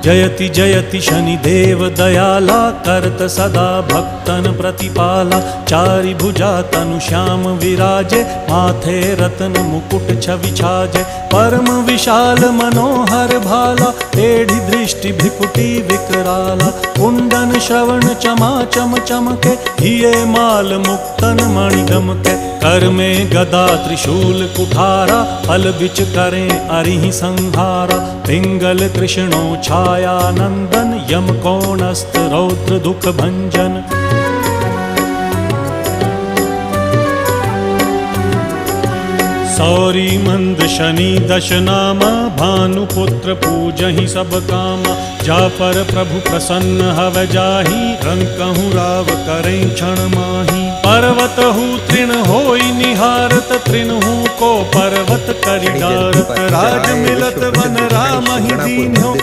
जयति जयति शनिदेव दयाला करत सदा भक्तन प्रतिपाला। चारि भुजा तनु श्याम विराजे माथे रत्न मुकुट छवि छाजे। परम विशाल मनोहर भाला टेढ़ी दृष्टि भ्रिकुटी विकराला। कुंडन श्रवण चमा चम चमके हिये माल मुक्तन मणि दमके। कर में गदा त्रिशूल कुठारा फल बिच करें अरिहि संहारा। पिंगल कृष्णो छाया नंदन यम कोणस्थ रौद्र दुख भंजन। सौरी मंद शनि दश नामा भानुपुत्र पूजहि सब कामा। जा पर प्रभु प्रसन्न हव जाहि रंकहु राव करें क्षण माही। पर्वत हूँ तृण होई निहारत तृणहु को पर्वत करि डारत। राज मिलत वन राम ही दीन्हो